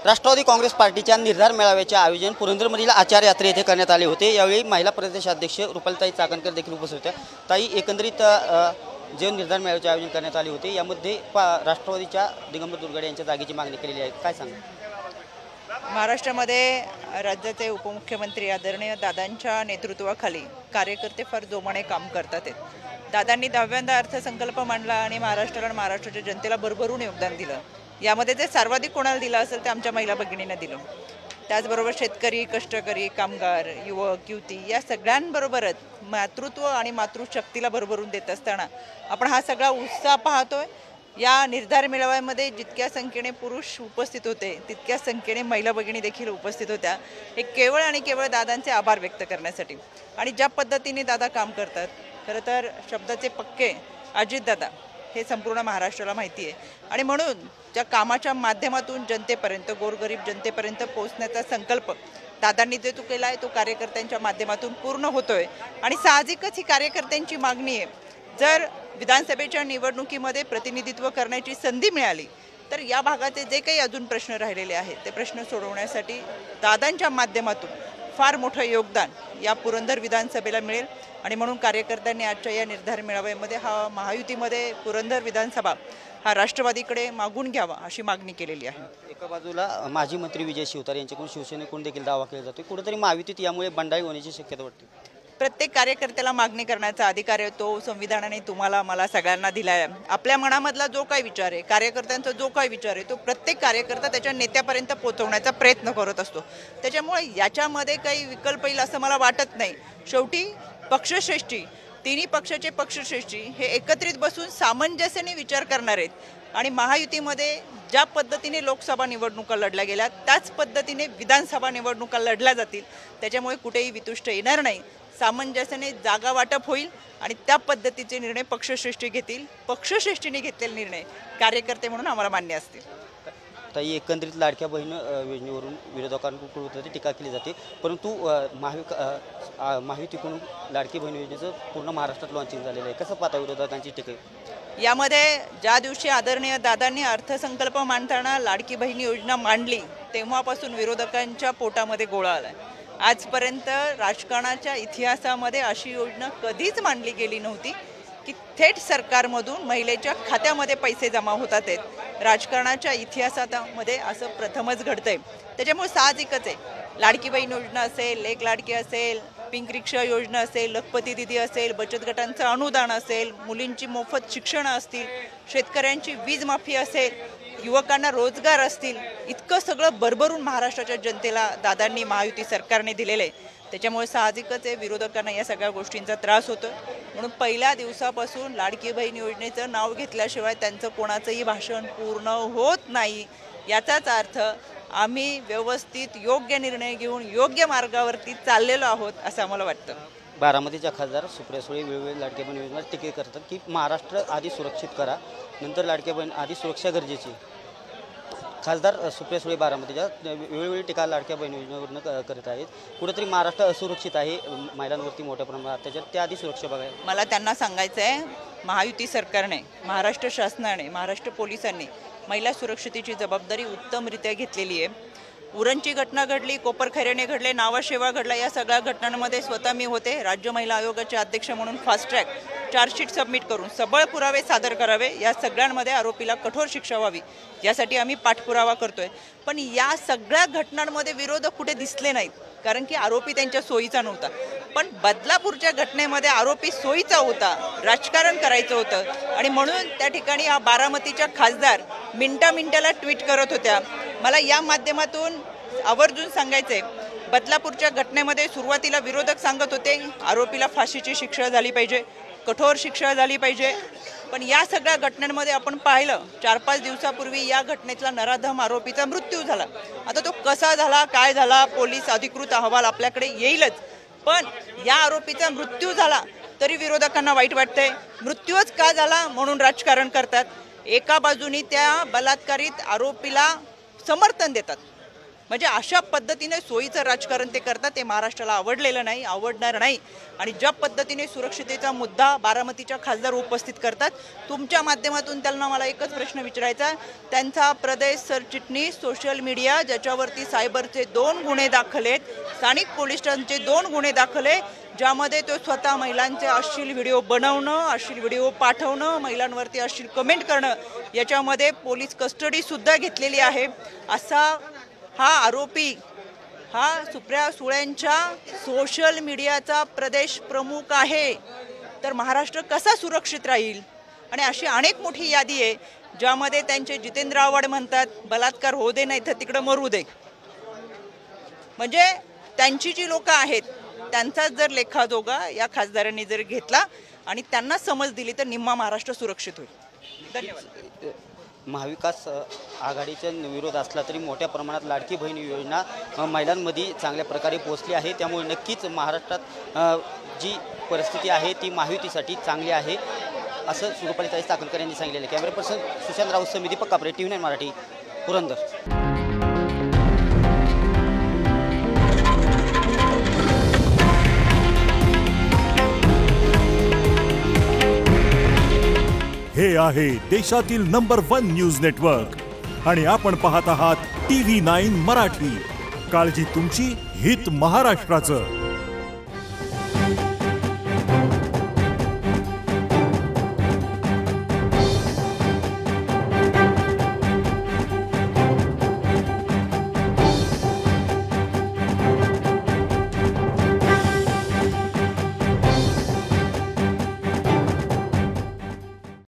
राष्ट्रवादी काँग्रेस पार्टीच्या निर्धार मेळाव्याचे आयोजन पुरंदरमधील आचार्य यात्रे येथे करण्यात आले होते। यावेळी महिला प्रदेशाध्यक्ष रुपालीताई चाकणकर देखील उपस्थित होत्या। ताई, एकंदरीत जे निर्धार मेळाव्याचे आयोजन करण्यात आले होते यामध्ये राष्ट्रवादीच्या दिगंबर दुर्गाडे यांच्या जागेची मागणी केलेली आहे, काय सांगा? महाराष्ट्रामध्ये राज्याचे उपमुख्यमंत्री आदरणीय दादांच्या नेतृत्वाखाली कार्यकर्ते फार जोमाने काम करतात। दादांनी 10व्यांदा अर्थसंकल्प मांडला आणि महाराष्ट्राला आणि महाराष्ट्राच्या जनतेला भरभरून योगदान दिलं। यामध्ये जे सर्वाधिक कोणाला दिलं असेल ते आमच्या महिला भगिनींना दिलं। त्याचबरोबर शेतकरी, कष्टकरी, कामगार, युवक, युवती या सगळ्यांबरोबरच मातृत्व आणि मातृशक्तीला भरभरून देत असताना आपण हा सगळा उत्साह पाहतोय। या निर्धार मेळाव्यामध्ये जितक्या संख्येने पुरुष उपस्थित होते तितक्या संख्येने महिला भगिनी देखील उपस्थित होत्या। हे केवळ आणि केवळ दादांचे आभार व्यक्त करण्यासाठी आणि ज्या पद्धतीने दादा काम करतात, खरं तर शब्दाचे पक्के अजितदादा हे संपूर्ण महाराष्ट्राला माहिती आहे आणि म्हणून ज्या कामाच्या माध्यमातून जनतेपर्यंत, गोरगरीब जनतेपर्यंत पोहोचण्याचा संकल्प दादांनी जो केला आहे तो कार्यकर्त्यांच्या माध्यमातून पूर्ण होतोय आणि साहजिकच ही कार्यकर्त्यांची मागणी आहे। जर विधानसभेच्या निवडणुकीमध्ये प्रतिनिधित्व करण्याची संधी मिळाली तर या भागाचे जे काही अजून प्रश्न राहिलेले आहेत ते प्रश्न सोडवण्यासाठी दादांच्या माध्यमातून फार मोठं योगदान या पुरंदर विधानसभेला मिळेल आणि म्हणून कार्यकर्त्यांनी आजच्या या निर्धार मेळाव्यामध्ये हा महायुतीमध्ये पुरंदर विधानसभा हा राष्ट्रवादीकडे मागून घ्यावा अशी मागणी केलेली आहे। एका बाजूला माजी मंत्री विजय शिवतारे यांच्याकडून शिवसेनेकडून देखील दावा केला जातो, कुठेतरी महायुतीत यामुळे बंडाळी होण्याची शक्यता वाटते। प्रत्येक कार्यकर्त्याला मागणी करण्याचा अधिकार आहे, तो संविधानाने तुम्हाला मला सगळ्यांना दिला आहे। आपल्या मनामधला जो काही विचार आहे, कार्यकर्त्यांचा जो काही विचार आहे तो प्रत्येक कार्यकर्ता त्याच्या नेत्यापर्यंत पोहोचवण्याचा प्रयत्न करत असतो। त्याच्यामुळे याच्यामध्ये काही विकल्प येईल असं मला वाटत नाही। शेवटी पक्षश्रेष्ठी, तिन्ही पक्षाचे पक्षश्रेष्ठी हे एकत्रित बसून सामंजस्याने विचार करणार आहेत आणि महायुतीमध्ये ज्या पद्धतीने लोकसभा निवडणुका लढल्या गेल्या त्याच पद्धतीने विधानसभा निवडणुका लढल्या जातील। त्याच्यामुळे कुठेही वितुष्ट येणार नाही, सामंजस्याने जागा वाटप होईल आणि त्या पद्धतीचे निर्णय पक्षश्रेष्ठी घेतील। पक्षश्रेष्ठीने घेतलेले निर्णय कार्यकर्ते म्हणून आम्हाला मान्य असतील। ताई, एकंदरीत लाडक्या बहीण योजनेवरून विरोधकांकडून टीका केली जाते, परंतु महायुतीकडून लाडकी बहीण योजनेचं पूर्ण महाराष्ट्रात लॉन्चिंग झालेलं आहे, कसं पाहता विरोधकांची टीका? यामध्ये ज्या दिवशी आदरणीय दादांनी अर्थसंकल्प मांडताना लाडकी बहीण योजना मांडली तेव्हापासून विरोधकांच्या पोटामध्ये गोळा आलाय। आजपर्यंत राजकारणाच्या इतिहासामध्ये अशी योजना कधीच मांडली गेली नव्हती की थेट सरकारमधून महिलेच्या खात्यामध्ये पैसे जमा होतात आहेत। राजकारणाच्या इतिहासामध्ये असं प्रथमच घडतंय। त्याच्यामुळे साहजिकच आहे, लाडकी बहीण योजना असेल, लेक लाडकी असेल, पिंक रिक्षा योजना असेल, लखपती दिदी असेल, बचत गटांचं अनुदान असेल, मुलींची मोफत शिक्षण असतील, शेतकऱ्यांची वीज माफी असेल, युवकांना रोजगार असतील, इतकं सगळं भरभरून महाराष्ट्राच्या जनतेला दादांनी महायुती सरकारने दिलेलं आहे। त्याच्यामुळे साहजिकच आहे विरोधकांना या सगळ्या गोष्टींचा त्रास होतो। म्हणून पहिल्या दिवसापासून लाडकी बहीण योजनेचं नाव घेतल्याशिवाय त्यांचं कोणाचंही भाषण पूर्ण होत नाही। याचाच अर्थ आम्ही व्यवस्थित योग्य निर्णय घेऊन योग्य मार्गावरती चाललेलो आहोत असं आम्हाला वाटतं। बारामतीच्या खासदार सुप्रिया सुळे वेळोवेळी लाडक्या बहीण योजना टीका करतात की महाराष्ट्र आधी सुरक्षित करा, नंतर लाडक्या बहीण, आधी सुरक्षा गरजेची। खासदार सुप्रिया सुळे बारामतीच्या वेळोवेळी टीका लाडक्या बहीण योजनेवरून करत आहेत, कुठेतरी महाराष्ट्र असुरक्षित आहे, महिलांवरती मोठ्या प्रमाणात अत्याचार, त्याआधी सुरक्षा बघाय। मला त्यांना सांगायचं आहे, महायुती सरकारने, महाराष्ट्र शासनाने, महाराष्ट्र पोलिसांनी महिला सुरक्षतेची जबाबदारी उत्तमरित्या घेतलेली आहे। उरणची घटना घडली, कोपरखैरेने घडले, नावाशेवा घडला, या सगळ्या घटनांमध्ये स्वतः मी होते। राज्य महिला आयोगाचे अध्यक्ष म्हणून फास्ट ट्रॅक चार्जशीट सबमिट करून सबळ पुरावे सादर करावे, या सगळ्यांमध्ये आरोपीला कठोर शिक्षा व्हावी यासाठी आम्ही पाठपुरावा करतोय। पण या सगळ्या घटनांमध्ये विरोधक कुठे दिसले नाहीत, कारण की आरोपी त्यांच्या सोयीचा नव्हता। पण बदलापूरच्या घटनेमध्ये आरोपी सोयीचा होता, राजकारण करायचं होतं आणि म्हणून त्या ठिकाणी हा बारामतीच्या खासदार मिनिटाला ट्विट करत होत्या। मला या माध्यमातून आवर्जून सांगायचंय, बदलापूरच्या घटनेमध्ये सुरुवातीला विरोधक सांगत होते आरोपीला फाशीची शिक्षा झाली पाहिजे, कठोर शिक्षा झाली पाहिजे। पण या सगळ्या घटनांमध्ये आपण पाहिलं, 4-5 दिवसापूर्वी या घटनेतला नराधम आरोपीचा मृत्यू झाला। आता तो कसा झाला, काय झाला, पोलीस अधिकृत अहवाल आपल्याकडे येईलच, पण या आरोपीचा मृत्यू झाला तरी विरोधकांना वाईट वाटतंय। मृत्यूच का झाला म्हणून राजकारण करतात। एका बाजूनी त्या बलात्कारित आरोपीला समर्थन देतात म्हणजे अशा पद्धतीने सोयीचं राजकारण ते करतात. ते महाराष्ट्राला आवडलेलं नाही, आवडणार नाही. आणि ज्या पद्धतीने सुरक्षिततेचा मुद्दा बारामतीच्या खासदार उपस्थित करतात, तुमच्या माध्यमातून त्यांना मला एकच प्रश्न विचारायचा. त्यांचा प्रदेश सरचिटणीस सोशल मीडिया ज्याच्यावरती सायबरचे 2 गुन्हे दाखल आहेत, स्थानिक पोलीस स्टेशनचे 2 गुन्हे दाखल आहे, ज्यामध्ये तो स्वतः महिलांचे अश्लील व्हिडिओ बनवणं, अश्लील व्हिडिओ पाठवणं, महिलांवरती अश्लील कमेंट करणं, याच्यामध्ये पोलीस कस्टडीसुद्धा घेतलेली आहे. असा हा आरोपी हा सुप्रिया सुळेंच्या सोशल मीडियाचा प्रदेश प्रमुख आहे. तर महाराष्ट्र कसा सुरक्षित राहील? आणि अशी अनेक मोठी यादी आहे ज्यामध्ये त्यांचे जितेंद्र आव्हाड म्हणतात बलात्कार होऊ दे नाही तर तिकडं मरू दे. म्हणजे त्यांची जी लोक आहेत त्यांचाच जर लेखाजोगा या खासदारांनी जर घेतला आणि त्यांना समज दिली तर निम्मा महाराष्ट्र सुरक्षित होईल. धन्यवाद. महाविकास आघाडीचा विरोध असला तरी मोठ्या प्रमाणात लाडकी बहीण योजना महिलांमध्ये चांगल्या प्रकारे पोहोचली आहे. त्यामुळे नक्कीच महाराष्ट्रात जी परिस्थिती आहे ती महायुतीसाठी चांगली आहे असं रुपालीताई चाकणकर यांनी सांगितलेलं. कॅमेरा पर्सन सुशांत राऊत समिती दीपक कापरे, TV9 मराठी, पुरंदर. हे आहे देशातील नंबर 1 न्यूज नेटवर्क आणि आपण पाहत आहात TV9 मराठी. काळजी तुमची, हित महाराष्ट्राचं.